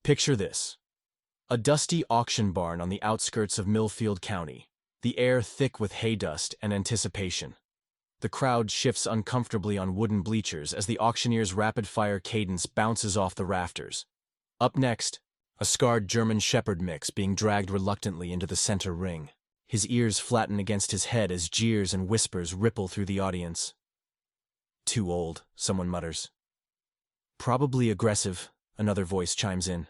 Picture this. A dusty auction barn on the outskirts of Millfield County, the air thick with hay dust and anticipation. The crowd shifts uncomfortably on wooden bleachers as the auctioneer's rapid-fire cadence bounces off the rafters. Up next, a scarred German Shepherd mix being dragged reluctantly into the center ring. His ears flatten against his head as jeers and whispers ripple through the audience. "Too old," someone mutters. "Probably aggressive," another voice chimes in.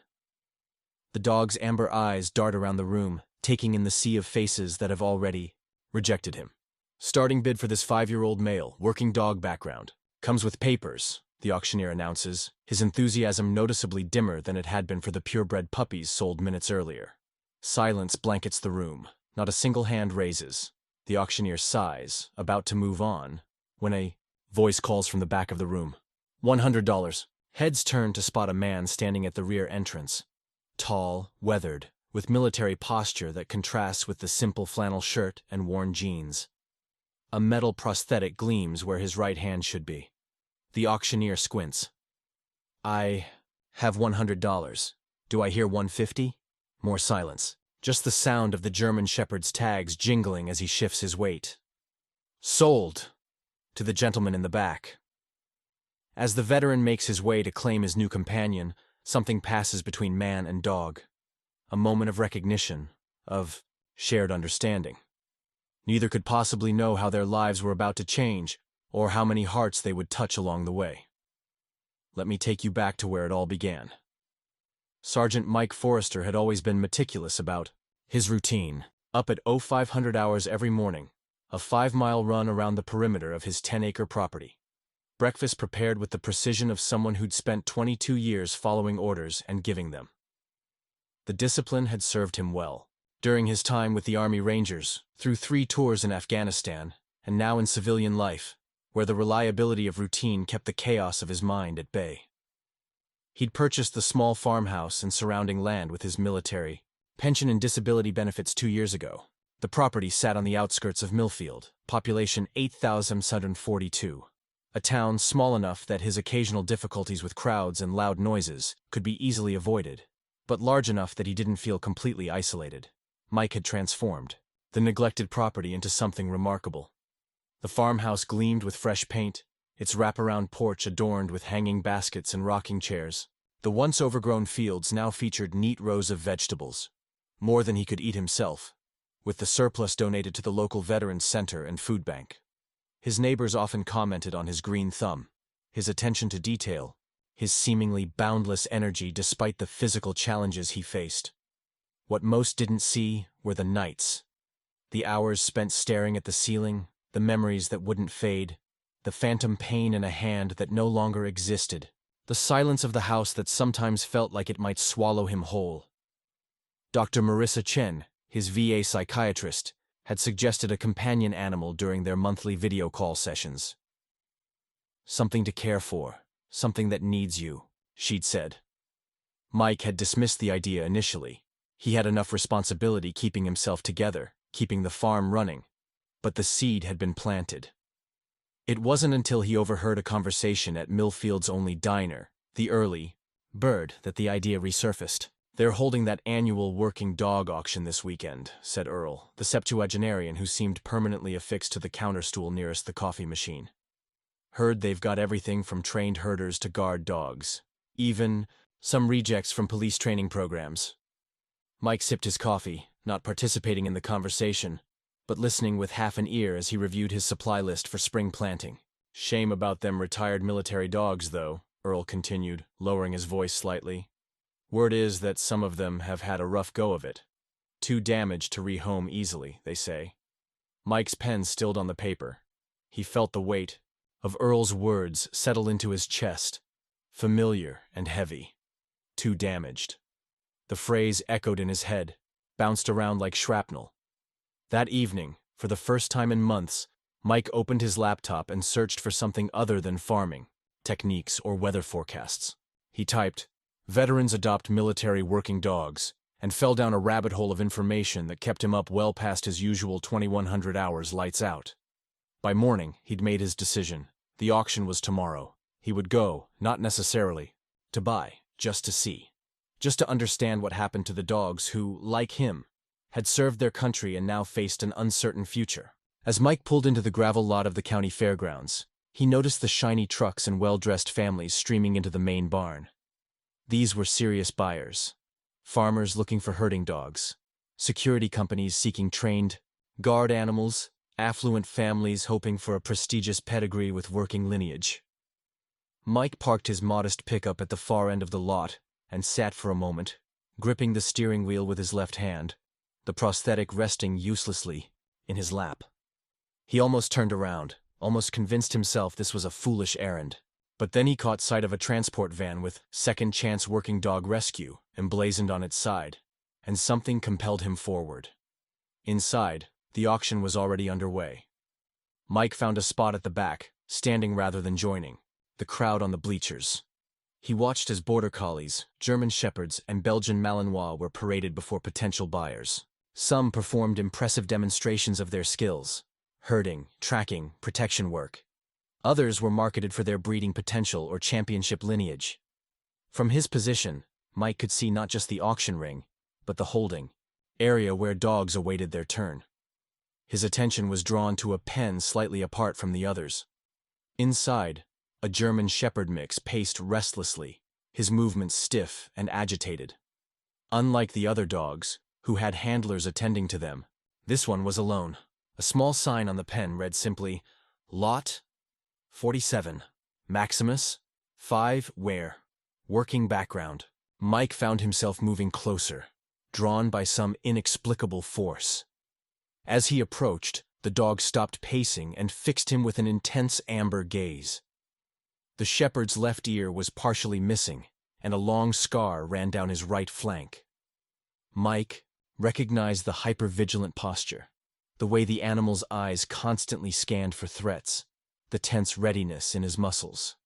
The dog's amber eyes dart around the room, taking in the sea of faces that have already rejected him. "Starting bid for this 5-year-old male, working dog background. Comes with papers," the auctioneer announces, his enthusiasm noticeably dimmer than it had been for the purebred puppies sold minutes earlier. Silence blankets the room. Not a single hand raises. The auctioneer sighs, about to move on, when a voice calls from the back of the room. $100. Heads turn to spot a man standing at the rear entrance. Tall, weathered, with military posture that contrasts with the simple flannel shirt and worn jeans. A metal prosthetic gleams where his right hand should be. The auctioneer squints. "I have $100. Do I hear 150? More silence. Just the sound of the German Shepherd's tags jingling as he shifts his weight. "Sold!" to the gentleman in the back. As the veteran makes his way to claim his new companion, something passes between man and dog. A moment of recognition, of shared understanding. Neither could possibly know how their lives were about to change, or how many hearts they would touch along the way. Let me take you back to where it all began. Sergeant Mike Forrester had always been meticulous about his routine, up at 0500 hours every morning, a 5-mile run around the perimeter of his 10-acre property. Breakfast prepared with the precision of someone who'd spent 22 years following orders and giving them. The discipline had served him well. During his time with the Army Rangers, through 3 tours in Afghanistan, and now in civilian life, where the reliability of routine kept the chaos of his mind at bay. He'd purchased the small farmhouse and surrounding land with his military pension and disability benefits 2 years ago. The property sat on the outskirts of Millfield, population 8,742. A town small enough that his occasional difficulties with crowds and loud noises could be easily avoided, but large enough that he didn't feel completely isolated. Mike had transformed the neglected property into something remarkable. The farmhouse gleamed with fresh paint, its wraparound porch adorned with hanging baskets and rocking chairs. The once overgrown fields now featured neat rows of vegetables, more than he could eat himself, with the surplus donated to the local Veterans Center and food bank. His neighbors often commented on his green thumb, his attention to detail, his seemingly boundless energy despite the physical challenges he faced. What most didn't see were the nights. The hours spent staring at the ceiling, the memories that wouldn't fade, the phantom pain in a hand that no longer existed, the silence of the house that sometimes felt like it might swallow him whole. Dr. Marissa Chen, his VA psychiatrist, had suggested a companion animal during their monthly video call sessions. "Something to care for, something that needs you," she'd said. Mike had dismissed the idea initially. He had enough responsibility keeping himself together, keeping the farm running, but the seed had been planted. It wasn't until he overheard a conversation at Millfield's only diner, the Early Bird, that the idea resurfaced. "They're holding that annual working dog auction this weekend," said Earl, the septuagenarian who seemed permanently affixed to the counter stool nearest the coffee machine. "Heard they've got everything from trained herders to guard dogs. Even some rejects from police training programs." Mike sipped his coffee, not participating in the conversation, but listening with half an ear as he reviewed his supply list for spring planting. "Shame about them retired military dogs, though," Earl continued, lowering his voice slightly. "Word is that some of them have had a rough go of it. Too damaged to rehome easily, they say." Mike's pen stilled on the paper. He felt the weight of Earl's words settle into his chest, familiar and heavy. Too damaged. The phrase echoed in his head, bounced around like shrapnel. That evening, for the first time in months, Mike opened his laptop and searched for something other than farming, techniques, or weather forecasts. He typed, "Veterans adopt military working dogs," and fell down a rabbit hole of information that kept him up well past his usual 2100 hours lights out. By morning, he'd made his decision. The auction was tomorrow. He would go, not necessarily to buy, just to see. just to understand what happened to the dogs who, like him, had served their country and now faced an uncertain future. As Mike pulled into the gravel lot of the county fairgrounds, he noticed the shiny trucks and well-dressed families streaming into the main barn. These were serious buyers. Farmers looking for herding dogs, security companies seeking trained guard animals, affluent families hoping for a prestigious pedigree with working lineage. Mike parked his modest pickup at the far end of the lot and sat for a moment, gripping the steering wheel with his left hand, the prosthetic resting uselessly in his lap. He almost turned around, almost convinced himself this was a foolish errand. But then he caught sight of a transport van with "Second Chance Working Dog Rescue" emblazoned on its side, and something compelled him forward. Inside, the auction was already underway. Mike found a spot at the back, standing rather than joining the crowd on the bleachers. He watched as border collies, German shepherds, and Belgian Malinois were paraded before potential buyers. Some performed impressive demonstrations of their skills: herding, tracking, protection work. Others were marketed for their breeding potential or championship lineage. From his position, Mike could see not just the auction ring, but the holding area where dogs awaited their turn. His attention was drawn to a pen slightly apart from the others. Inside, a German shepherd mix paced restlessly, his movements stiff and agitated. Unlike the other dogs, who had handlers attending to them, this one was alone. A small sign on the pen read simply, "Lot 47, Maximus, 5 Ware, working background." Mike found himself moving closer, drawn by some inexplicable force. As he approached, the dog stopped pacing and fixed him with an intense amber gaze. The shepherd's left ear was partially missing, and a long scar ran down his right flank. Mike recognized the hyper-vigilant posture, the way the animal's eyes constantly scanned for threats, the tense readiness in his muscles.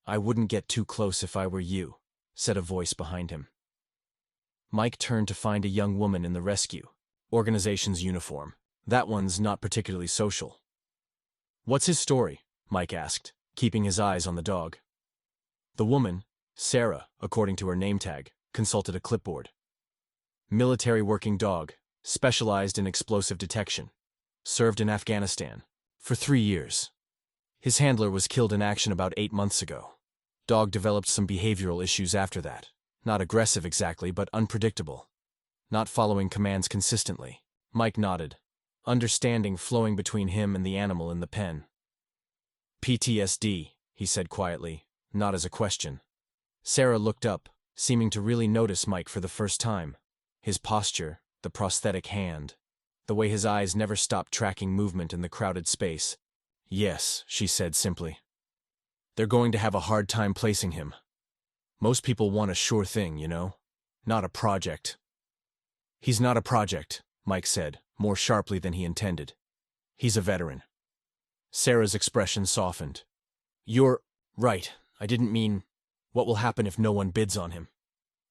"I wouldn't get too close if I were you," said a voice behind him. Mike turned to find a young woman in the rescue organization's uniform. That one's not particularly social. "What's his story?" Mike asked, keeping his eyes on the dog. The woman, Sarah, according to her name tag, consulted a clipboard. "Military working dog, specialized in explosive detection. Served in Afghanistan for 3 years. His handler was killed in action about 8 months ago. Dog developed some behavioral issues after that. Not aggressive exactly, but unpredictable. Not following commands consistently." Mike nodded, understanding flowing between him and the animal in the pen. "PTSD, he said quietly, not as a question. Sarah looked up, seeming to really notice Mike for the first time. His posture, the prosthetic hand, the way his eyes never stopped tracking movement in the crowded space. "Yes," she said simply. "They're going to have a hard time placing him. Most people want a sure thing, you know? Not a project." "He's not a project," Mike said, more sharply than he intended. "He's a veteran." Sarah's expression softened. "You're right. I didn't mean, what will happen if no one bids on him?"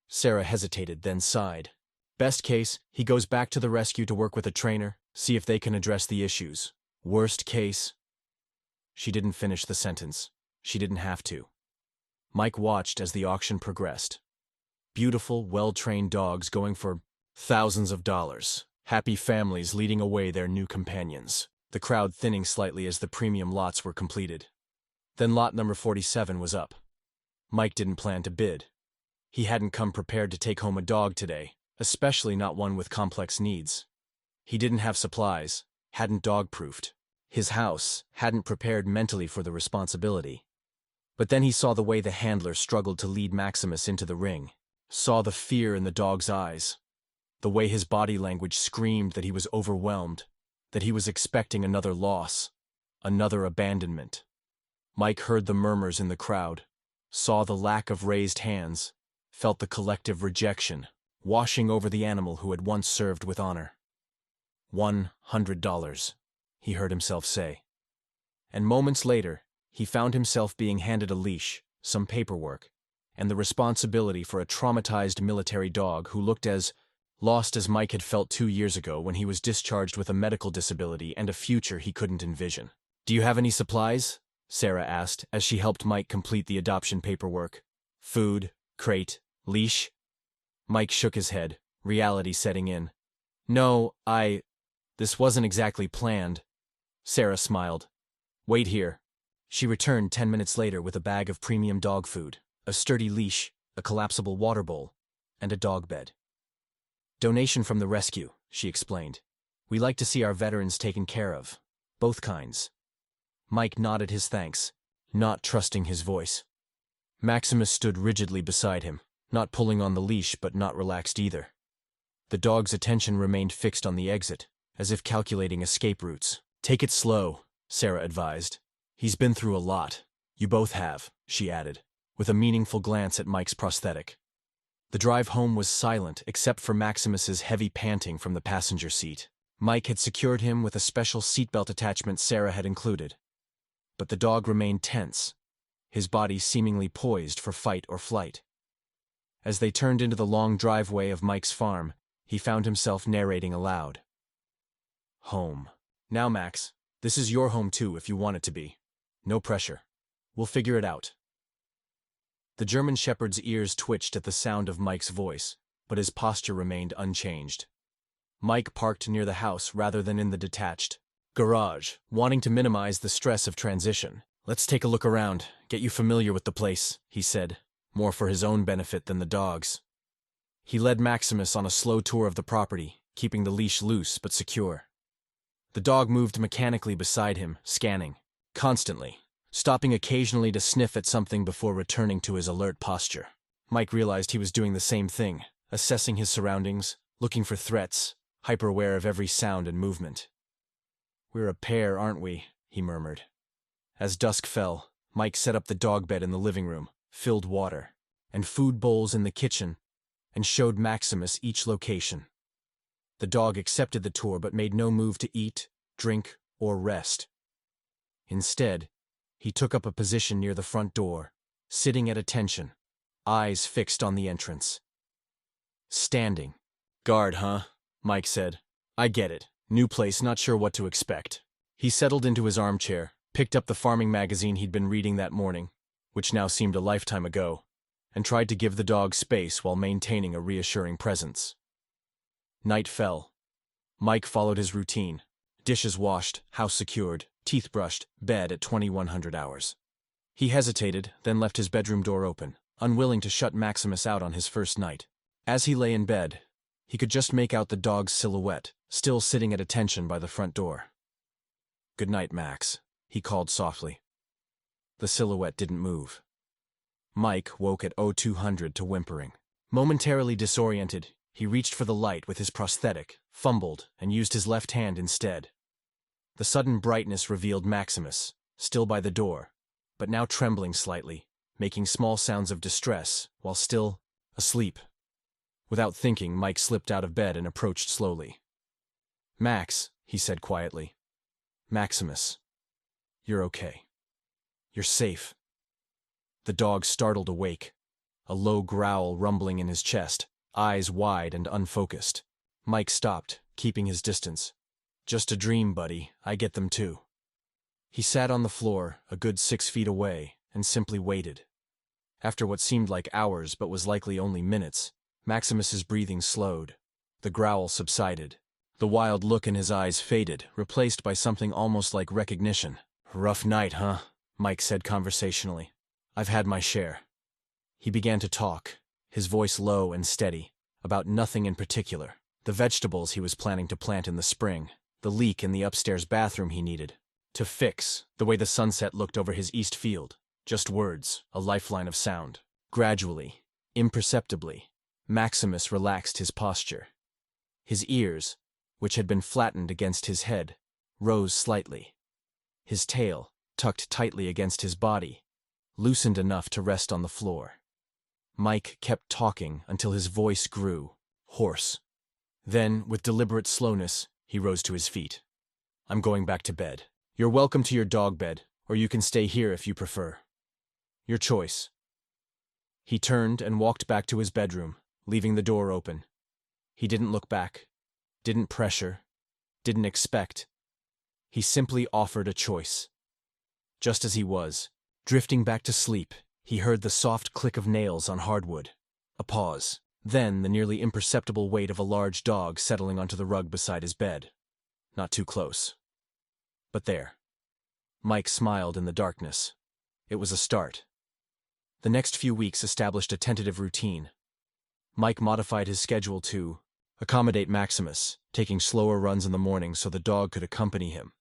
Sarah hesitated, then sighed. "Best case, he goes back to the rescue to work with a trainer, see if they can address the issues. Worst case—" She didn't finish the sentence. She didn't have to. Mike watched as the auction progressed. Beautiful, well-trained dogs going for thousands of dollars. Happy families leading away their new companions. The crowd thinning slightly as the premium lots were completed. Then lot number 47 was up. Mike didn't plan to bid. He hadn't come prepared to take home a dog today, especially not one with complex needs. He didn't have supplies, hadn't dog-proofed. His house hadn't prepared mentally for the responsibility. But then he saw the way the handler struggled to lead Maximus into the ring, saw the fear in the dog's eyes, the way his body language screamed that he was overwhelmed, that he was expecting another loss, another abandonment. Mike heard the murmurs in the crowd, saw the lack of raised hands, felt the collective rejection washing over the animal who had once served with honor. $100, he heard himself say. And moments later, he found himself being handed a leash, some paperwork, and the responsibility for a traumatized military dog who looked as lost as Mike had felt 2 years ago when he was discharged with a medical disability and a future he couldn't envision. "Do you have any supplies?" Sarah asked as she helped Mike complete the adoption paperwork. "Food, crate, Leash? Mike shook his head, reality setting in. No, this wasn't exactly planned. Sarah smiled. Wait here. She returned 10 minutes later with a bag of premium dog food, a sturdy leash, a collapsible water bowl, and a dog bed. Donation from the rescue, she explained. We like to see our veterans taken care of. Both kinds. Mike nodded his thanks, not trusting his voice. Maximus stood rigidly beside him, not pulling on the leash but not relaxed either. The dog's attention remained fixed on the exit, as if calculating escape routes. Take it slow, Sarah advised. He's been through a lot. You both have, she added, with a meaningful glance at Mike's prosthetic. The drive home was silent except for Maximus's heavy panting from the passenger seat. Mike had secured him with a special seatbelt attachment Sarah had included. But the dog remained tense, his body seemingly poised for fight or flight. As they turned into the long driveway of Mike's farm, he found himself narrating aloud. Home. Now, Max, this is your home too if you want it to be. No pressure. We'll figure it out. The German shepherd's ears twitched at the sound of Mike's voice, but his posture remained unchanged. Mike parked near the house rather than in the detached garage, wanting to minimize the stress of transition. Let's take a look around, get you familiar with the place, he said, more for his own benefit than the dog's. He led Maximus on a slow tour of the property, keeping the leash loose but secure. The dog moved mechanically beside him, scanning, constantly, stopping occasionally to sniff at something before returning to his alert posture. Mike realized he was doing the same thing, assessing his surroundings, looking for threats, hyper-aware of every sound and movement. We're a pair, aren't we? He murmured. As dusk fell, Mike set up the dog bed in the living room, filled water, and food bowls in the kitchen, and showed Maximus each location. The dog accepted the tour but made no move to eat, drink, or rest. Instead, he took up a position near the front door, sitting at attention, eyes fixed on the entrance. Standing. Guard, huh? Mike said. I get it. New place, not sure what to expect. He settled into his armchair, picked up the farming magazine he'd been reading that morning, which now seemed a lifetime ago, and tried to give the dog space while maintaining a reassuring presence. Night fell. Mike followed his routine. Dishes washed, house secured, teeth brushed, bed at 2100 hours. He hesitated, then left his bedroom door open, unwilling to shut Maximus out on his first night. As he lay in bed, he could just make out the dog's silhouette, still sitting at attention by the front door. Good night, Max, he called softly. The silhouette didn't move. Mike woke at 0200 to whimpering. Momentarily disoriented, he reached for the light with his prosthetic, fumbled, and used his left hand instead. The sudden brightness revealed Maximus, still by the door, but now trembling slightly, making small sounds of distress, while still asleep. Without thinking, Mike slipped out of bed and approached slowly. Max, he said quietly. Maximus. You're okay. You're safe. The dog startled awake, a low growl rumbling in his chest, eyes wide and unfocused. Mike stopped, keeping his distance. Just a dream, buddy. I get them too. He sat on the floor, a good 6 feet away, and simply waited. After what seemed like hours but was likely only minutes, Maximus's breathing slowed. The growl subsided. The wild look in his eyes faded, replaced by something almost like recognition. Rough night, huh? Mike said conversationally. I've had my share. He began to talk, his voice low and steady, about nothing in particular. The vegetables he was planning to plant in the spring, the leak in the upstairs bathroom he needed to fix, the way the sunset looked over his east field. Just words, a lifeline of sound. Gradually, imperceptibly, Maximus relaxed his posture. His ears, which had been flattened against his head, rose slightly. His tail, tucked tightly against his body, loosened enough to rest on the floor. Mike kept talking until his voice grew, hoarse. Then, with deliberate slowness, he rose to his feet. I'm going back to bed. You're welcome to your dog bed, or you can stay here if you prefer. Your choice. He turned and walked back to his bedroom, leaving the door open. He didn't look back, didn't pressure, didn't expect. He simply offered a choice. Just as he was, drifting back to sleep, he heard the soft click of nails on hardwood. A pause. Then the nearly imperceptible weight of a large dog settling onto the rug beside his bed. Not too close. But there. Mike smiled in the darkness. It was a start. The next few weeks established a tentative routine. Mike modified his schedule to accommodate Maximus, taking slower runs in the morning so the dog could accompany him,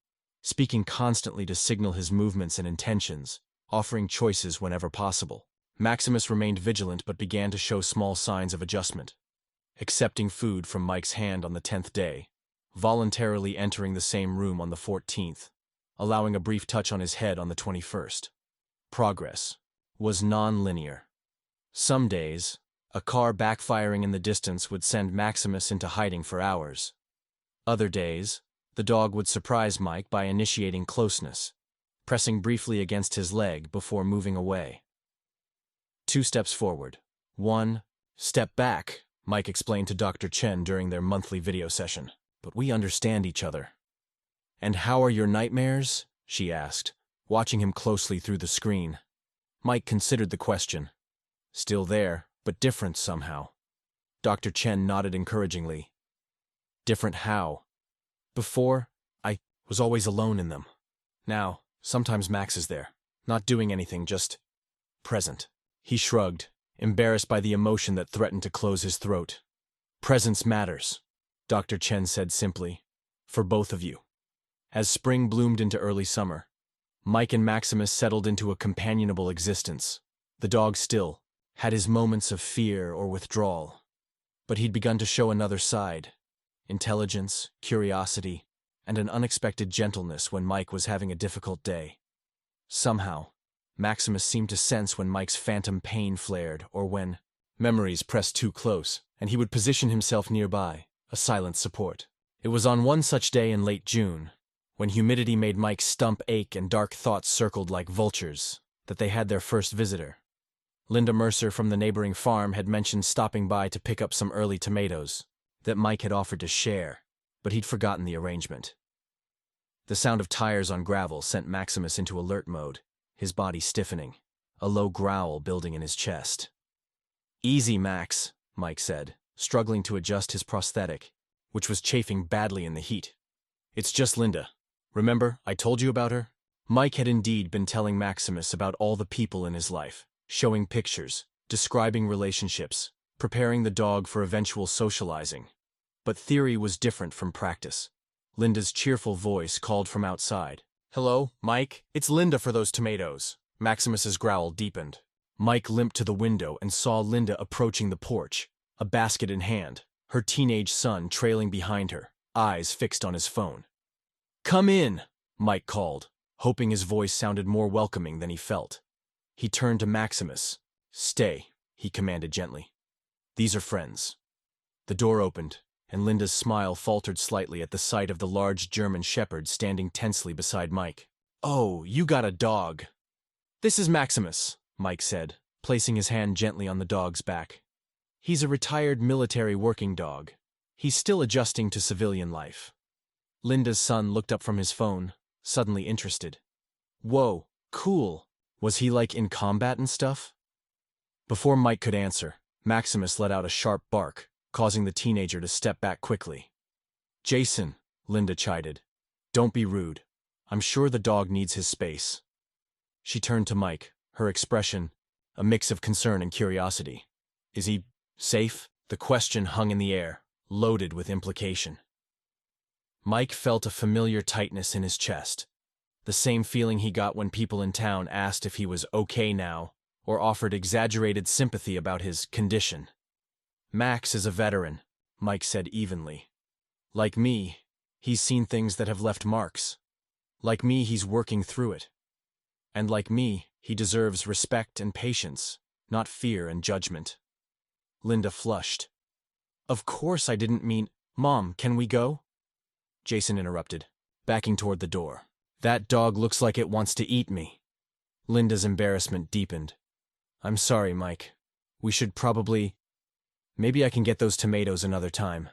speaking constantly to signal his movements and intentions, offering choices whenever possible. Maximus remained vigilant but began to show small signs of adjustment, accepting food from Mike's hand on the 10th day, voluntarily entering the same room on the 14th, allowing a brief touch on his head on the 21st. Progress was non-linear. Some days, a car backfiring in the distance would send Maximus into hiding for hours. Other days, the dog would surprise Mike by initiating closeness, pressing briefly against his leg before moving away. 2 steps forward. 1 step back, Mike explained to Dr. Chen during their monthly video session. But we understand each other. And how are your nightmares? She asked, watching him closely through the screen. Mike considered the question. Still there, but different somehow. Dr. Chen nodded encouragingly. Different how? Before, I was always alone in them. Now, sometimes Max is there, not doing anything, just present. He shrugged, embarrassed by the emotion that threatened to close his throat. Presence matters, Dr. Chen said simply, for both of you. As spring bloomed into early summer, Mike and Maximus settled into a companionable existence. The dog still had his moments of fear or withdrawal, but he'd begun to show another side, intelligence, curiosity, and an unexpected gentleness when Mike was having a difficult day. Somehow, Maximus seemed to sense when Mike's phantom pain flared or when memories pressed too close, and he would position himself nearby, a silent support. It was on one such day in late June, when humidity made Mike's stump ache and dark thoughts circled like vultures, that they had their first visitor. Linda Mercer from the neighboring farm had mentioned stopping by to pick up some early tomatoes that Mike had offered to share, but he'd forgotten the arrangement. The sound of tires on gravel sent Maximus into alert mode, his body stiffening, a low growl building in his chest. Easy, Max, Mike said, struggling to adjust his prosthetic, which was chafing badly in the heat. It's just Linda. Remember, I told you about her? Mike had indeed been telling Maximus about all the people in his life, showing pictures, describing relationships, preparing the dog for eventual socializing. But theory was different from practice. Linda's cheerful voice called from outside. Hello, Mike? It's Linda for those tomatoes. Maximus's growl deepened. Mike limped to the window and saw Linda approaching the porch, a basket in hand, her teenage son trailing behind her, eyes fixed on his phone. Come in, Mike called, hoping his voice sounded more welcoming than he felt. He turned to Maximus. Stay, he commanded gently. These are friends. The door opened, and Linda's smile faltered slightly at the sight of the large German shepherd standing tensely beside Mike. Oh, you got a dog. This is Maximus, Mike said, placing his hand gently on the dog's back. He's a retired military working dog. He's still adjusting to civilian life. Linda's son looked up from his phone, suddenly interested. Whoa, cool. Was he like in combat and stuff? Before Mike could answer, Maximus let out a sharp bark, causing the teenager to step back quickly. Jason, Linda chided. Don't be rude. I'm sure the dog needs his space. She turned to Mike, her expression a mix of concern and curiosity. Is he safe? The question hung in the air, loaded with implication. Mike felt a familiar tightness in his chest, the same feeling he got when people in town asked if he was okay now or offered exaggerated sympathy about his condition. Max is a veteran, Mike said evenly. Like me, he's seen things that have left marks. Like me, he's working through it. And like me, he deserves respect and patience, not fear and judgment. Linda flushed. Of course I didn't mean— Mom, can we go? Jason interrupted, backing toward the door. That dog looks like it wants to eat me. Linda's embarrassment deepened. I'm sorry, Mike. We should probably— Maybe I can get those tomatoes another time.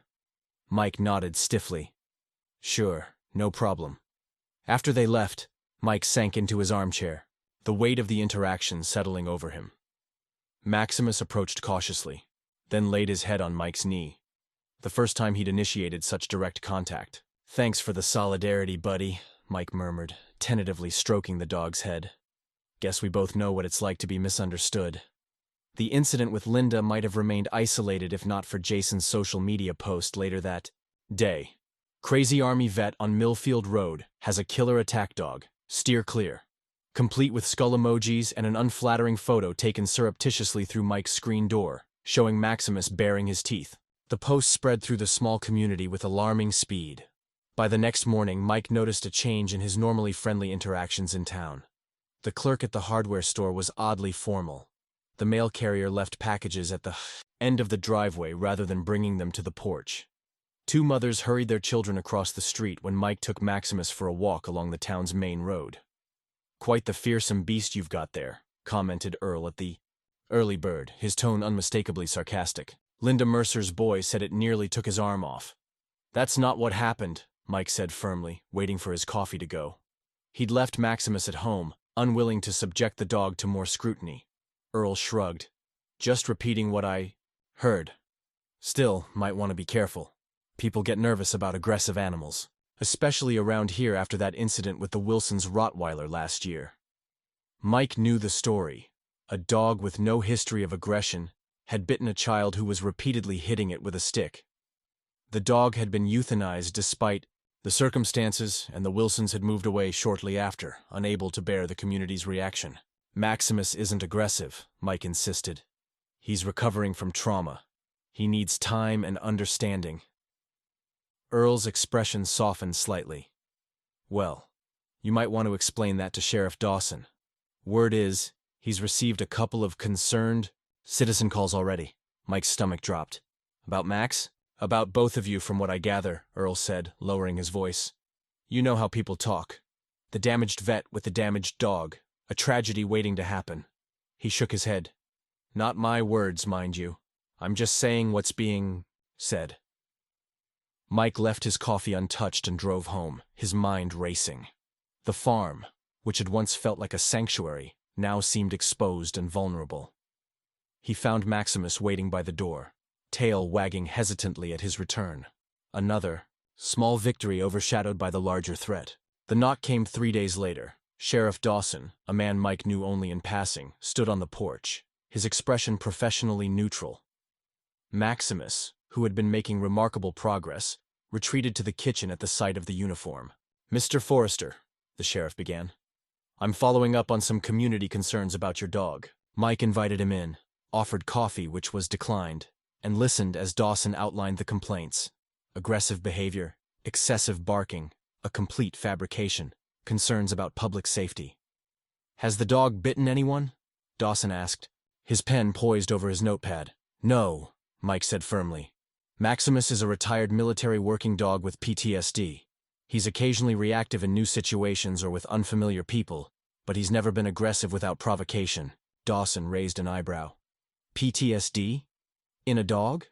Mike nodded stiffly. Sure, no problem. After they left, Mike sank into his armchair, the weight of the interaction settling over him. Maximus approached cautiously, then laid his head on Mike's knee. The first time he'd initiated such direct contact. "Thanks for the solidarity, buddy," Mike murmured, tentatively stroking the dog's head. "Guess we both know what it's like to be misunderstood." The incident with Linda might have remained isolated if not for Jason's social media post later that day. "Crazy Army vet on Millfield Road has a killer attack dog. Steer clear." Complete with skull emojis and an unflattering photo taken surreptitiously through Mike's screen door, showing Maximus baring his teeth. The post spread through the small community with alarming speed. By the next morning, Mike noticed a change in his normally friendly interactions in town. The clerk at the hardware store was oddly formal. The mail carrier left packages at the end of the driveway rather than bringing them to the porch. Two mothers hurried their children across the street when Mike took Maximus for a walk along the town's main road. "Quite the fearsome beast you've got there," commented Earl at the early bird, his tone unmistakably sarcastic. Linda Mercer's boy said it nearly took his arm off. "That's not what happened," Mike said firmly, waiting for his coffee to go. He'd left Maximus at home, unwilling to subject the dog to more scrutiny. Earl shrugged. "Just repeating what I heard. Still, might want to be careful. People get nervous about aggressive animals, especially around here after that incident with the Wilsons' Rottweiler last year." Mike knew the story. A dog with no history of aggression had bitten a child who was repeatedly hitting it with a stick. The dog had been euthanized despite the circumstances, and the Wilsons had moved away shortly after, unable to bear the community's reaction. "Maximus isn't aggressive," Mike insisted. "He's recovering from trauma. He needs time and understanding." Earl's expression softened slightly. "Well, you might want to explain that to Sheriff Dawson. Word is, he's received a couple of concerned citizen calls already." Mike's stomach dropped. "About Max?" "About both of you from what I gather," Earl said, lowering his voice. "You know how people talk. The damaged vet with the damaged dog. A tragedy waiting to happen." He shook his head. "Not my words, mind you. I'm just saying what's being said." Mike left his coffee untouched and drove home, his mind racing. The farm, which had once felt like a sanctuary, now seemed exposed and vulnerable. He found Maximus waiting by the door, tail wagging hesitantly at his return. Another, small victory overshadowed by the larger threat. The knock came 3 days later. Sheriff Dawson, a man Mike knew only in passing, stood on the porch, his expression professionally neutral. Maximus, who had been making remarkable progress, retreated to the kitchen at the sight of the uniform. "Mr. Forrester," the sheriff began, "I'm following up on some community concerns about your dog." Mike invited him in, offered coffee which was declined, and listened as Dawson outlined the complaints. Aggressive behavior, excessive barking, a complete fabrication, concerns about public safety. "Has the dog bitten anyone?" Dawson asked, his pen poised over his notepad. "No," Mike said firmly. "Maximus is a retired military working dog with PTSD. He's occasionally reactive in new situations or with unfamiliar people, but he's never been aggressive without provocation." Dawson raised an eyebrow. "PTSD? In a dog?"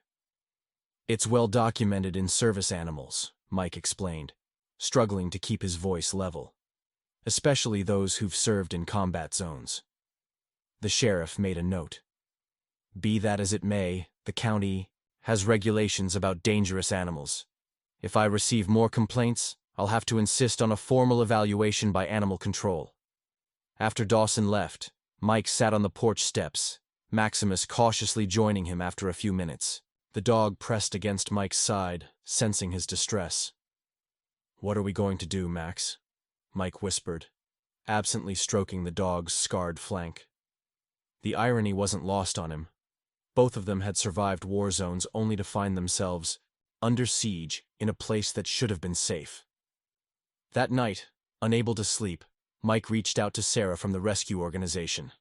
"It's well documented in service animals," Mike explained, struggling to keep his voice level. "Especially those who've served in combat zones." The sheriff made a note. "Be that as it may, the county has regulations about dangerous animals. If I receive more complaints, I'll have to insist on a formal evaluation by animal control." After Dawson left, Mike sat on the porch steps, Maximus cautiously joining him after a few minutes. The dog pressed against Mike's side, sensing his distress. "What are we going to do, Max?" Mike whispered, absently stroking the dog's scarred flank. The irony wasn't lost on him. Both of them had survived war zones only to find themselves under siege in a place that should have been safe. That night, unable to sleep, Mike reached out to Sarah from the rescue organization.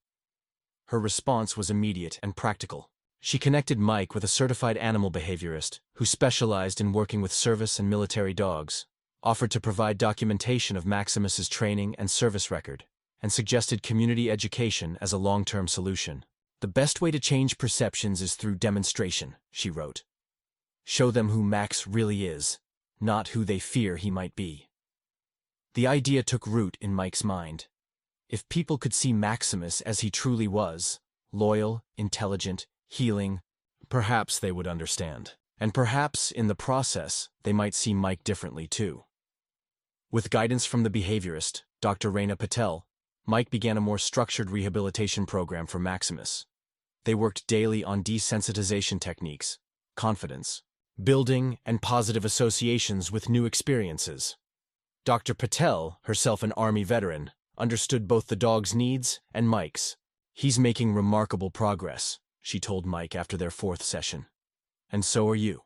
Her response was immediate and practical. She connected Mike with a certified animal behaviorist who specialized in working with service and military dogs, offered to provide documentation of Maximus's training and service record, and suggested community education as a long-term solution. "The best way to change perceptions is through demonstration," she wrote. "Show them who Max really is, not who they fear he might be." The idea took root in Mike's mind. If people could see Maximus as he truly was, loyal, intelligent, healing, perhaps they would understand. And perhaps, in the process, they might see Mike differently too. With guidance from the behaviorist, Dr. Raina Patel, Mike began a more structured rehabilitation program for Maximus. They worked daily on desensitization techniques, confidence, building, and positive associations with new experiences. Dr. Patel, herself an Army veteran, understood both the dog's needs and Mike's. "He's making remarkable progress," she told Mike after their 4th session. "And so are you."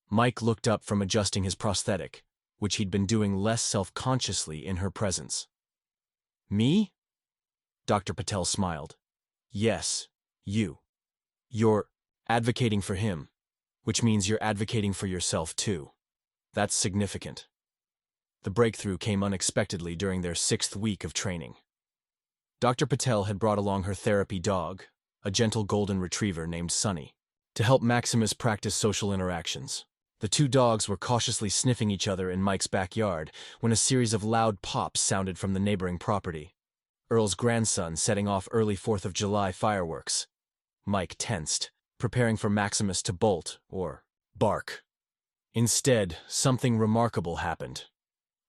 Mike looked up from adjusting his prosthetic, which he'd been doing less self-consciously in her presence. "Me?" Dr. Patel smiled. "Yes, you. You're advocating for him, which means you're advocating for yourself too. That's significant." The breakthrough came unexpectedly during their 6th week of training. Dr. Patel had brought along her therapy dog, a gentle golden retriever named Sunny, to help Maximus practice social interactions. The two dogs were cautiously sniffing each other in Mike's backyard when a series of loud pops sounded from the neighboring property. Earl's grandson setting off early 4th of July fireworks. Mike tensed, preparing for Maximus to bolt or bark. Instead, something remarkable happened.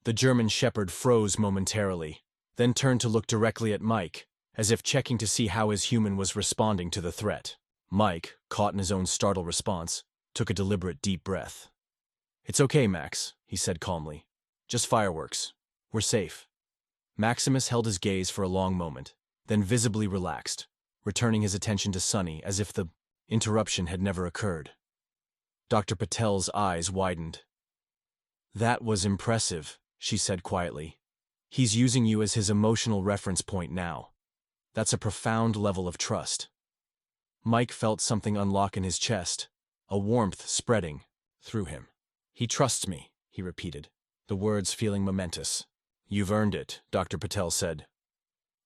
The German shepherd froze momentarily, then turned to look directly at Mike, as if checking to see how his human was responding to the threat. Mike, caught in his own startled response, took a deliberate deep breath. "It's okay, Max," he said calmly. "Just fireworks. We're safe." Maximus held his gaze for a long moment, then visibly relaxed, returning his attention to Sunny as if the interruption had never occurred. Dr. Patel's eyes widened. "That was impressive," she said quietly. "He's using you as his emotional reference point now. That's a profound level of trust." Mike felt something unlock in his chest, a warmth spreading through him. "He trusts me," he repeated, the words feeling momentous. "You've earned it," Dr. Patel said.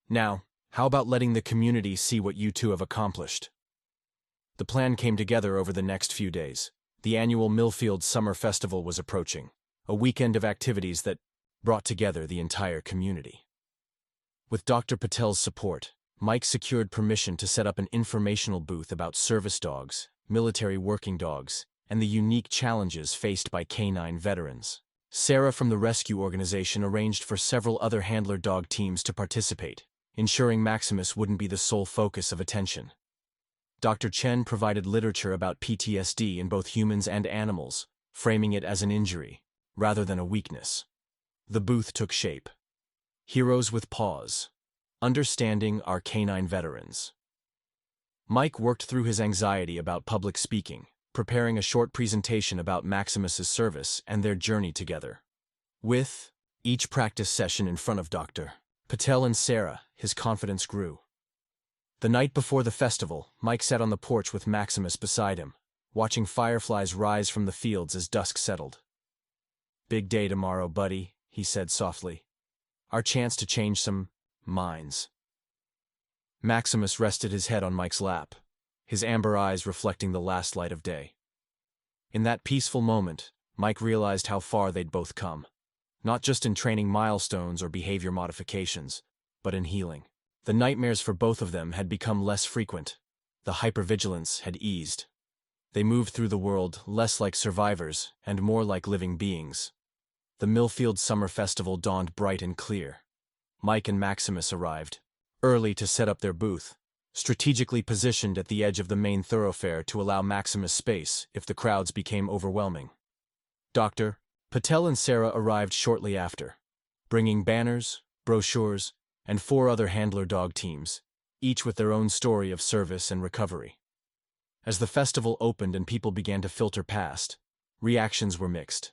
"Now, how about letting the community see what you two have accomplished?" The plan came together over the next few days. The annual Millfield Summer Festival was approaching, a weekend of activities that brought together the entire community. With Dr. Patel's support, Mike secured permission to set up an informational booth about service dogs, military working dogs, and the unique challenges faced by canine veterans. Sarah from the rescue organization arranged for several other handler dog teams to participate, ensuring Maximus wouldn't be the sole focus of attention. Dr. Chen provided literature about PTSD in both humans and animals, framing it as an injury, rather than a weakness. The booth took shape. Heroes with Paws. Understanding Our Canine Veterans. Mike worked through his anxiety about public speaking, preparing a short presentation about Maximus's service and their journey together. With each practice session in front of Dr. Patel and Sarah, his confidence grew. The night before the festival, Mike sat on the porch with Maximus beside him, watching fireflies rise from the fields as dusk settled. "Big day tomorrow, buddy," he said softly. "Our chance to change some minds." Maximus rested his head on Mike's lap, his amber eyes reflecting the last light of day. In that peaceful moment, Mike realized how far they'd both come, not just in training milestones or behavior modifications, but in healing. The nightmares for both of them had become less frequent. The hypervigilance had eased. They moved through the world less like survivors and more like living beings. The Millfield Summer Festival dawned bright and clear. Mike and Maximus arrived, early to set up their booth, strategically positioned at the edge of the main thoroughfare to allow Maximus space if the crowds became overwhelming. Dr. Patel and Sarah arrived shortly after, bringing banners, brochures, and 4 other handler dog teams, each with their own story of service and recovery. As the festival opened and people began to filter past, reactions were mixed.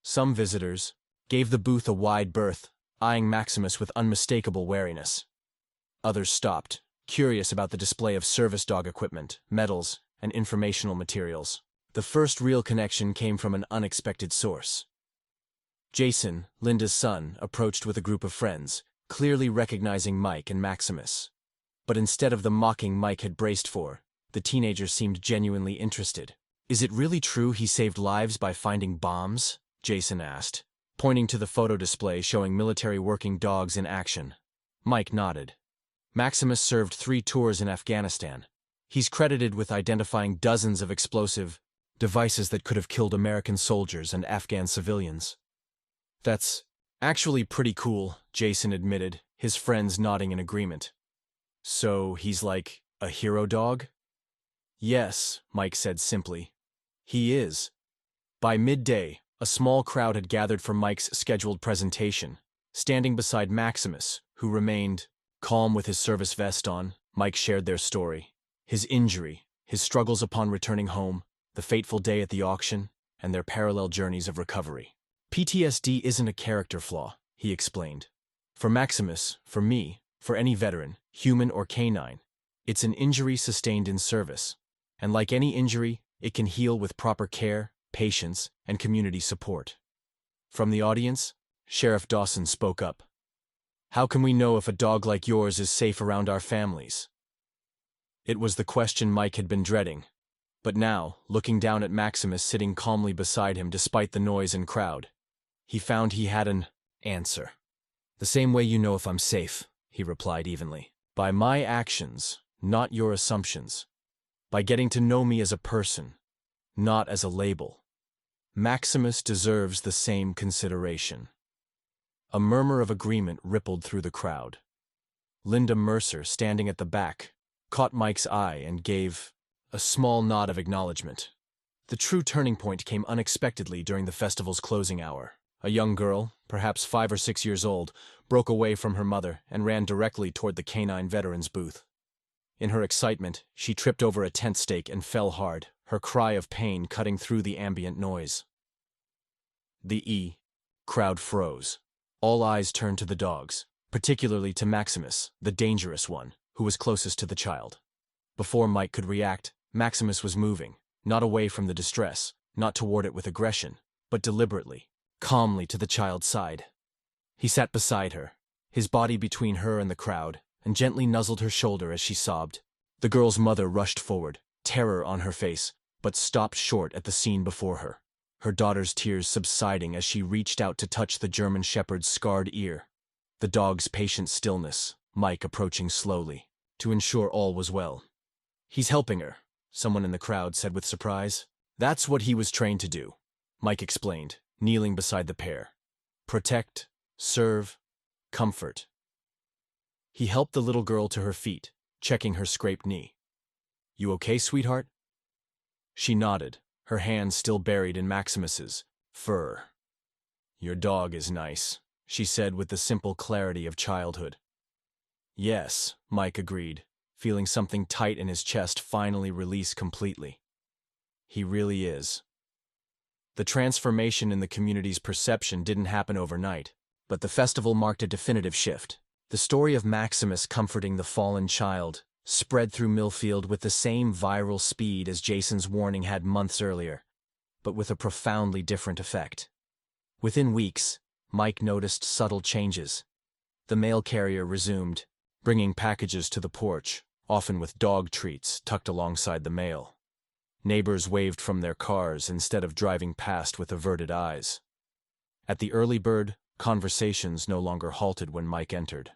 Some visitors gave the booth a wide berth, eyeing Maximus with unmistakable wariness. Others stopped, curious about the display of service dog equipment, medals, and informational materials. The first real connection came from an unexpected source. Jason, Linda's son, approached with a group of friends, clearly recognizing Mike and Maximus. But instead of the mocking Mike had braced for, the teenager seemed genuinely interested. "Is it really true he saved lives by finding bombs?" Jason asked, pointing to the photo display showing military working dogs in action. Mike nodded. Maximus served 3 tours in Afghanistan. He's credited with identifying dozens of explosive devices that could have killed American soldiers and Afghan civilians. That's actually pretty cool, Jason admitted, his friends nodding in agreement. So he's like a hero dog? Yes, Mike said simply. He is. By midday, a small crowd had gathered for Mike's scheduled presentation. Standing beside Maximus, who remained calm with his service vest on, Mike shared their story. His injury, his struggles upon returning home, the fateful day at the auction, and their parallel journeys of recovery. PTSD isn't a character flaw, he explained. For Maximus, for me, for any veteran, human or canine, it's an injury sustained in service. And like any injury, it can heal with proper care, patience, and community support. From the audience, Sheriff Dawson spoke up. How can we know if a dog like yours is safe around our families? It was the question Mike had been dreading. But now, looking down at Maximus sitting calmly beside him despite the noise and crowd, he found he had an answer. The same way you know if I'm safe, he replied evenly. By my actions, not your assumptions. By getting to know me as a person, not as a label. Maximus deserves the same consideration. A murmur of agreement rippled through the crowd. Linda Mercer, standing at the back, caught Mike's eye and gave a small nod of acknowledgement. The true turning point came unexpectedly during the festival's closing hour. A young girl, perhaps 5 or 6 years old, broke away from her mother and ran directly toward the canine veterans booth. In her excitement, she tripped over a tent stake and fell hard, her cry of pain cutting through the ambient noise. The crowd froze. All eyes turned to the dogs, particularly to Maximus, the dangerous one, who was closest to the child. Before Mike could react, Maximus was moving, not away from the distress, not toward it with aggression, but deliberately, calmly to the child's side. He sat beside her, his body between her and the crowd, and gently nuzzled her shoulder as she sobbed. The girl's mother rushed forward, terror on her face, but stopped short at the scene before her, her daughter's tears subsiding as she reached out to touch the German shepherd's scarred ear. The dog's patient stillness, Mike approaching slowly, to ensure all was well. He's helping her, someone in the crowd said with surprise. That's what he was trained to do, Mike explained, kneeling beside the pair. Protect, serve, comfort. He helped the little girl to her feet, checking her scraped knee. You okay, sweetheart? She nodded, her hands still buried in Maximus's fur. Your dog is nice, she said with the simple clarity of childhood. Yes, Mike agreed, feeling something tight in his chest finally release completely. He really is. The transformation in the community's perception didn't happen overnight, but the festival marked a definitive shift. The story of Maximus comforting the fallen child spread through Millfield with the same viral speed as Jason's warning had months earlier, but with a profoundly different effect. Within weeks, Mike noticed subtle changes. The mail carrier resumed, bringing packages to the porch, often with dog treats tucked alongside the mail. Neighbors waved from their cars instead of driving past with averted eyes. At the early bird, conversations no longer halted when Mike entered.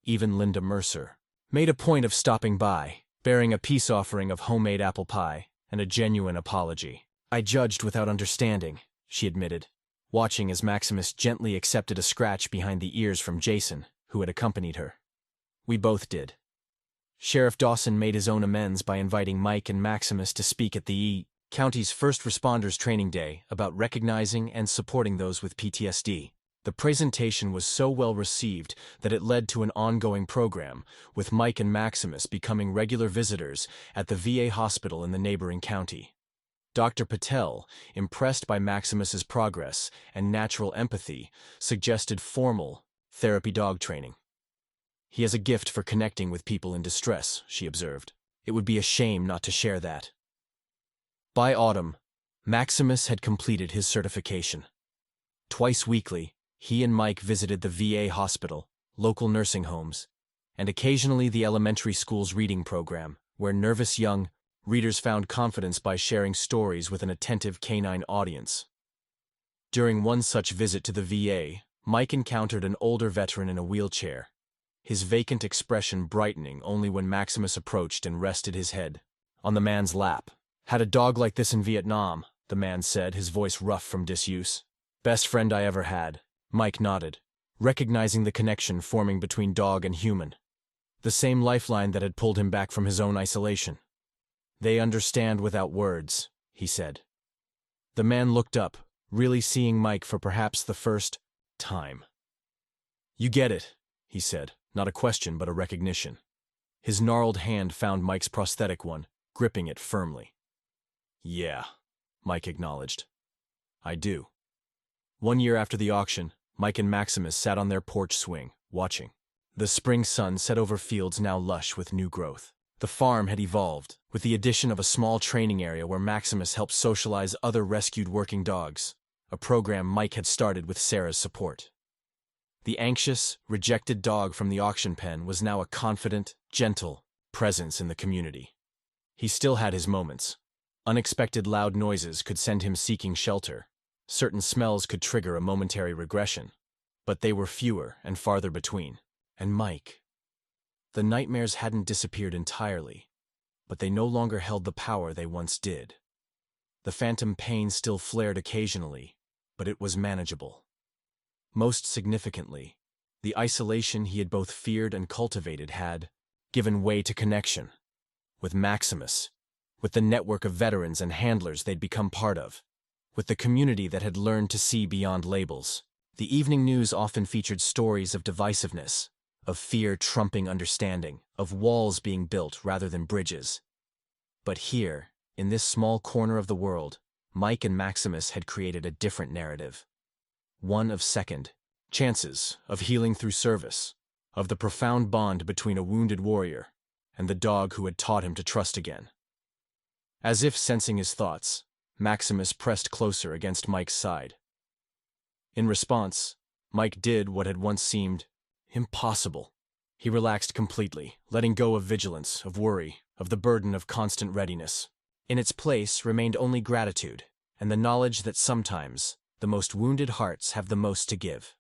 Even Linda Mercer made a point of stopping by, bearing a peace offering of homemade apple pie and a genuine apology. I judged without understanding, she admitted, watching as Maximus gently accepted a scratch behind the ears from Jason, who had accompanied her. We both did. Sheriff Dawson made his own amends by inviting Mike and Maximus to speak at the county's first responders training day about recognizing and supporting those with PTSD. The presentation was so well received that it led to an ongoing program, with Mike and Maximus becoming regular visitors at the VA hospital in the neighboring county. Dr. Patel, impressed by Maximus's progress and natural empathy, suggested formal therapy dog training. He has a gift for connecting with people in distress, she observed. It would be a shame not to share that. By autumn, Maximus had completed his certification. Twice weekly, he and Mike visited the VA hospital, local nursing homes, and occasionally the elementary school's reading program, where nervous young readers found confidence by sharing stories with an attentive canine audience. During one such visit to the VA, Mike encountered an older veteran in a wheelchair. his vacant expression brightening only when Maximus approached and rested his head on the man's lap. "Had a dog like this in Vietnam," the man said, his voice rough from disuse. "Best friend I ever had." Mike nodded, recognizing the connection forming between dog and human. The same lifeline that had pulled him back from his own isolation. "They understand without words," he said. The man looked up, really seeing Mike for perhaps the first time. "You get it," he said, not a question but a recognition. His gnarled hand found Mike's prosthetic one, gripping it firmly. "Yeah," Mike acknowledged. "I do." 1 year after the auction, Mike and Maximus sat on their porch swing, watching. The spring sun set over fields now lush with new growth. The farm had evolved, with the addition of a small training area where Maximus helped socialize other rescued working dogs, a program Mike had started with Sarah's support. The anxious, rejected dog from the auction pen was now a confident, gentle presence in the community. He still had his moments. Unexpected loud noises could send him seeking shelter. Certain smells could trigger a momentary regression. But they were fewer and farther between. And Mike. The nightmares hadn't disappeared entirely, but they no longer held the power they once did. The phantom pain still flared occasionally, but it was manageable. Most significantly, the isolation he had both feared and cultivated had given way to connection. With Maximus, with the network of veterans and handlers they'd become part of, with the community that had learned to see beyond labels. The evening news often featured stories of divisiveness, of fear trumping understanding, of walls being built rather than bridges. But here, in this small corner of the world, Mike and Maximus had created a different narrative. One of second chances, of healing through service, of the profound bond between a wounded warrior and the dog who had taught him to trust again. As if sensing his thoughts, Maximus pressed closer against Mike's side. In response, Mike did what had once seemed impossible. He relaxed completely, letting go of vigilance, of worry, of the burden of constant readiness. In its place remained only gratitude, and the knowledge that sometimes the most wounded hearts have the most to give.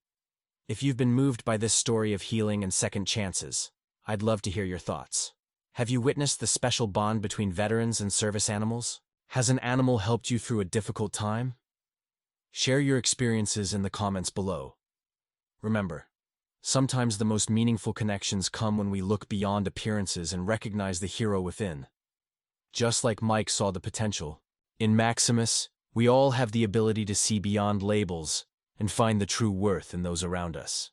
If you've been moved by this story of healing and second chances, I'd love to hear your thoughts. Have you witnessed the special bond between veterans and service animals? Has an animal helped you through a difficult time? Share your experiences in the comments below. Remember, sometimes the most meaningful connections come when we look beyond appearances and recognize the hero within. Just like Mike saw the potential, in Maximus, we all have the ability to see beyond labels and find the true worth in those around us.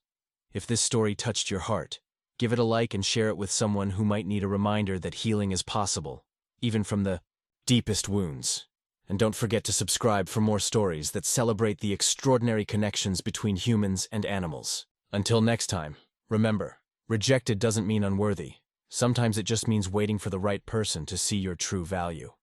If this story touched your heart, give it a like and share it with someone who might need a reminder that healing is possible, even from the deepest wounds. And don't forget to subscribe for more stories that celebrate the extraordinary connections between humans and animals. Until next time, remember, rejected doesn't mean unworthy. Sometimes it just means waiting for the right person to see your true value.